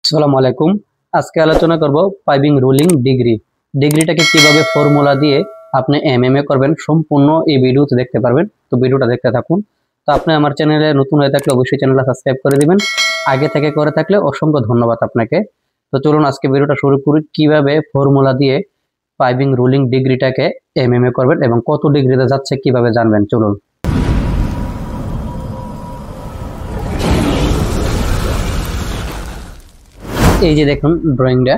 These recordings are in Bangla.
আসসালামু আলাইকুম। আজকে আলোচনা করব পাইপিং রুলিং ডিগ্রি। ডিগ্রিটাকে কিভাবে ফর্মুলা দিয়ে আপনি এমএমএ করবেন সম্পূর্ণ এই ভিডিওতে দেখতে পারবেন। তো ভিডিওটা দেখতে থাকুন। তো আপনি আমার চ্যানেলে নতুন হয়ে থাকলে অবশ্যই চ্যানেলটা সাবস্ক্রাইব করে দিবেন। আগে থেকে করে থাকলে অসংখ্য ধন্যবাদ আপনাকে। তো চলুন আজকে ভিডিওটা শুরু করি, কিভাবে ফর্মুলা দিয়ে পাইপিং রুলিং ডিগ্রিটাকে এমএমএ করবেন এবং কত ডিগ্রিতে যাচ্ছে কিভাবে জানবেন। চলুন। এই যে দেখুন ড্রয়িংটা,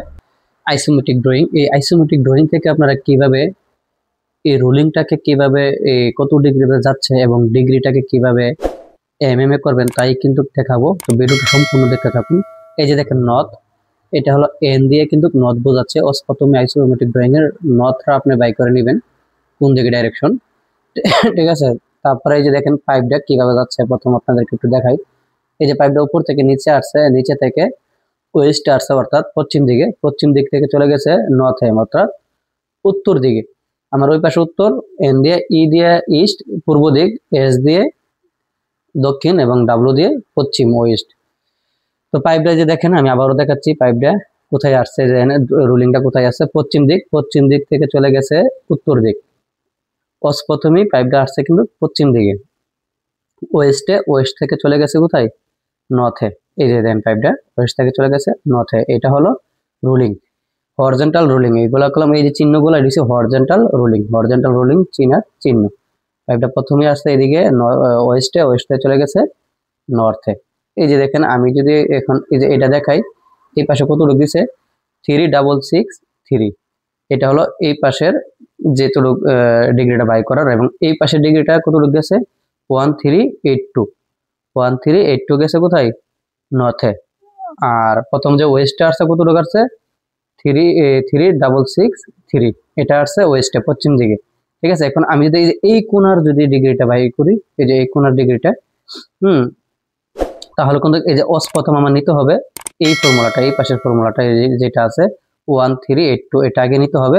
আইসোমেট্রিক ড্রয়িং। এই আইসোমেট্রিক ড্রয়িং থেকে আপনারা কিভাবে এই রুলিংটাকে কিভাবে কত ডিগ্রিতে যাচ্ছে এবং ডিগ্রিটাকে কিভাবে এমএমএ করবেন তাই কিন্তু দেখাবো। তো ভিডিওটা সম্পূর্ণ দেখতে থাকুন। এই যে দেখেন নর্থ, এটা হলো এন দিয়ে কিন্তু নর্থ বোঝাচ্ছে। প্রথমে আইসোমেট্রিক ড্রয়িং এর নর্থটা আপনি বাই করে নেবেন কোন দিকে ডাইরেকশন, ঠিক আছে। তারপরে এই যে দেখেন পাইপটা কিভাবে যাচ্ছে, প্রথম আপনাদেরকে একটু দেখাই। এই যে পাইপটা উপর থেকে নিচে আসছে, নিচে থেকে ওয়েস্ট আসছে অর্থাৎ পশ্চিম দিকে, পশ্চিম দিক থেকে চলে গেছে নর্থে অর্থাৎ উত্তর দিকে। আমার ওই পাশে উত্তর, এন দিয়ে ই দিয়ে ইস্ট পূর্ব দিক, এস দিয়ে দক্ষিণ এবং ডাব্লু দিয়ে পশ্চিম ওয়েস্ট। তো পাইপটা যে দেখেন আমি আবারও দেখাচ্ছি পাইপটা কোথায় আসছে, যে রুলিংটা কোথায় আসছে, পশ্চিম দিক, পশ্চিম দিক থেকে চলে গেছে উত্তর দিক। প্রথমেই পাইপটা আসছে কিন্তু পশ্চিম দিকে, ওয়েস্টে, ওয়েস্ট থেকে চলে গেছে কোথায়, নর্থে। এই যে দেন পাইপটা ওয়েস্ট থেকে চলে গেছে নর্থে। এটা হলো রুলিং, হরিজন্টাল রুলিং। এইগুলা কলম, এই যে চিহ্নগুলো দিচ্ছে হরিজন্টাল রুলিং, হরিজন্টাল রুলিং চিহ্ন। পাইপটা প্রথমে আসছে এদিকে ওয়েস্টে, ওয়েস্টে চলে গেছে নর্থে। এই যে দেখেন আমি যদি এখন এই যে এটা দেখাই, এই পাশে কতটুকু দিছে 3663। এটা হলো এই পাশের যেটুকু ডিগ্রিটা বাই করার, এবং এই পাশের ডিগ্রিটা কতটুকু গেছে 1382। 1382 গেছে কোথায়, নর্থে। আর প্রথম যে ওয়েস্টে আসছে কতটুকু আসছে 3663, এটা আসছে ওয়েস্টে পশ্চিম দিকে, ঠিক আছে। এখন আমি যদি এই কোণার যদি ডিগ্রিটা বাই করি, এই যে এই কোণার ডিগ্রিটা, তাহলে কিন্তু এই যে প্রথম আমার নিতে হবে এই ফর্মুলাটা, এই পাশের ফর্মুলাটা যেটা আছে 1382, এটা আগে নিতে হবে,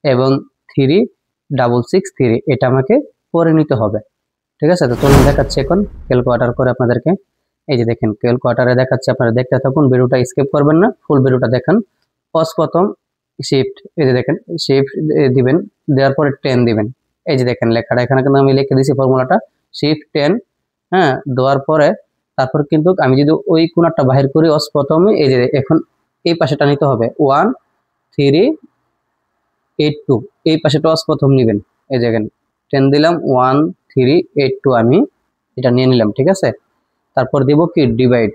এবং 3663 এটা আমাকে পরে নিতে হবে, ঠিক আছে। তো চলুন দেখাচ্ছি এখন ক্যালকুলেটর করে আপনাদেরকে। এই যে দেখেন ক্যালকুলেটরে দেখাচ্ছি, আপনারা দেখতে থাকুন, ভিডিওটা স্কিপ করবেন না, ফুল ভিডিওটা দেখেন। প্রথম শিফট, এই যে দেখেন শিফট দিবেন, দেওয়ার পরে 10 দিবেন। এই যে দেখেন লেখাটা এখানে কিন্তু আমি লিখে দিয়েছি ফর্মুলাটা, শিফট 10, হ্যাঁ, দেওয়ার পরে তারপর কিন্তু আমি যদি ওই কোণাটা বাহির করি প্রথমে, এই যে এখন এই পাশেটা নিতে হবে 1382, এই পাশেটা প্রথম নেবেন। এই যে দেখেন 10 দিলাম, 1382 আমি এটা নিয়ে নিলাম, ঠিক আছে। তারপর দিব কি ডিভাইড,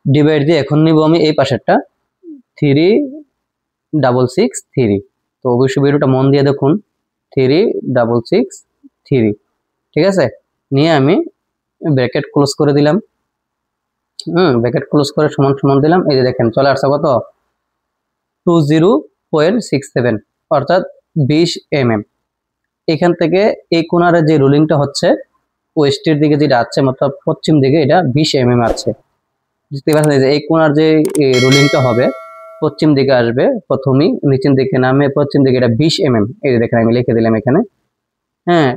ডিভাইড দিয়ে এখন নিব আমি এই পাশেরটা 3663। তো অবশ্যই ভিডিওটা মন দিয়ে দেখুন, 3663, ঠিক আছে। নিয়ে আমি ব্র্যাকেট ক্লোজ করে দিলাম, ব্র্যাকেট ক্লোজ করে সমান সমান দিলাম। এই যে দেখেন চলে আসছে কত 20.67, অর্থাৎ 20 mm। এখান থেকে এই কোণার যে রুলিংটা হচ্ছে ওয়েস্টের দিকে যেটা আছে, মতলব পশ্চিম দিকে, এটা 20 mm আছে। বুঝতে পারছেন, যে এই কোণার যে রুলিংটা হবে পশ্চিম দিকে আসবে, প্রথমেই নিচের দিকে নামে পশ্চিম দিকে, এটা 20 mm। এই যে দেখেন আমি লিখে দিলাম এখানে, হ্যাঁ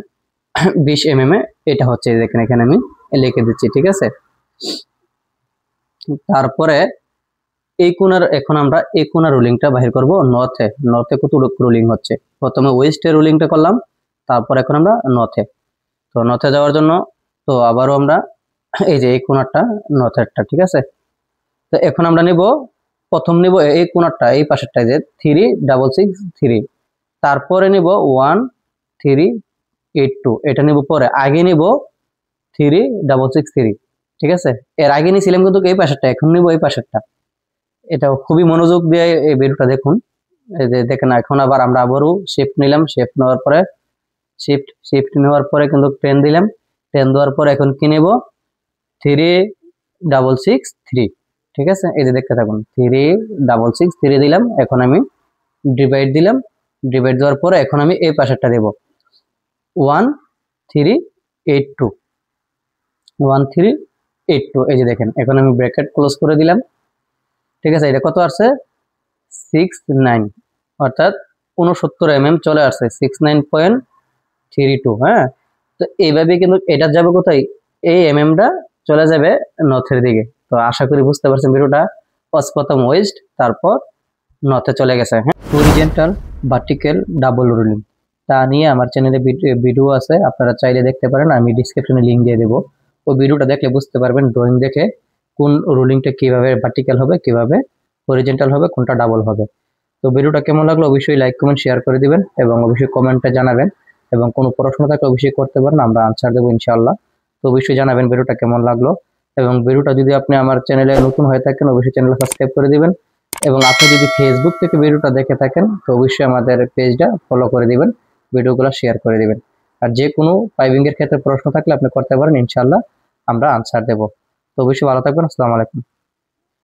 20 mm এটা হচ্ছে, দেখেন এখানে আমি লিখে দিচ্ছি, ঠিক আছে। তারপরে এই কোণার, এখন আমরা এই কোণার রুলিংটা বাহির করব নর্থে। নর্থে কত রুলিং হচ্ছে, প্রথমে ওয়েস্টে রুলিংটা করলাম, তারপর এখন আমরা নর্থে। তো নর্থে যাওয়ার জন্য তো আবারও আমরা এই যে এই কোণারটা নর্থেরটা, ঠিক আছে। তো এখন আমরা নিব, প্রথম নিব এই কোণারটা, এই পাশেরটা যে 3663, তারপরে নিব 1382, এটা নিব পরে, আগে নিব 3663, ঠিক আছে। এর আগে নিয়েছিলাম কিন্তু এই পাশেরটা, এখন নিব এই পাশেরটা। এটা খুবই মনোযোগ দিয়ে এই ভিডিওটা দেখুন। এই যে দেখেন এখন আবার আমরা আবারও শিফট নিলাম, শিফট নেওয়ার পরে শিফট নেওয়ার পরে কিন্তু 10 দিলাম, 10 দেওয়ার পরে এখন কি নেব 3663, ঠিক আছে। এই যে দেখতে থাকুন 3663 দিলাম, এখন আমি ডিভাইড দিলাম, ডিভাইড দেওয়ার পরে এখন আমি এই পাশেরটা দেব 1382, 1382। এই যে দেখেন এখন আমি ব্র্যাকেট ক্লোজ করে দিলাম, ঠিক আছে। এটা কত আসছে 69, অর্থাৎ 69 mm চলে আসছে, 69.32, হ্যাঁ। তো এইভাবে কিন্তু এটা যাবে কোথায়, এই এমএমটা চলে যাবে নর্থের দিকে। তো আশা করি বুঝতে পারছেন ভিডিওটা। প্রথম ওয়েস্ট, তারপর নর্থে চলে গেছে। হ্যাঁ, হরিজেন্টাল, ভার্টিক্যাল, ডাবল রুলিং তা নিয়ে আমার চ্যানেলে ভিডিও আছে, আপনারা চাইলে দেখতে পারেন, আমি ডিসক্রিপশনে লিঙ্ক দিয়ে দেবো। ওই ভিডিওটা দেখলে বুঝতে পারবেন ড্রয়িং দেখে কোন রুলিংটা কিভাবে ভার্টিক্যাল হবে, কিভাবে হরিজেন্টাল হবে, কোনটা ডাবল হবে। তো ভিডিওটা কেমন লাগলো অবশ্যই লাইক কমেন্ট শেয়ার করে দিবেন এবং অবশ্যই কমেন্টে জানাবেন, এবং কোনো প্রশ্ন থাকলে অবশ্যই করতে পারেন, আমরা আনসার দেবো ইনশাআল্লাহ। তো অবশ্যই জানাবেন ভিডিওটা কেমন লাগলো, এবং ভিডিওটা যদি আপনি আমার চ্যানেলে নতুন হয়ে থাকেন অবশ্যই চ্যানেল সাবস্ক্রাইব করে দিবেন, এবং আপনি যদি ফেসবুক থেকে ভিডিওটা দেখে থাকেন তো অবশ্যই আমাদের পেজটা ফলো করে দিবেন, ভিডিওগুলো শেয়ার করে দিবেন। আর যে কোনো পাইপিং এর ক্ষেত্রে প্রশ্ন থাকলে আপনি করতে পারেন, ইনশাআল্লাহ আমরা আনসার দেবো। তো অবশ্যই ভালো থাকবেন। আসসালামু আলাইকুম।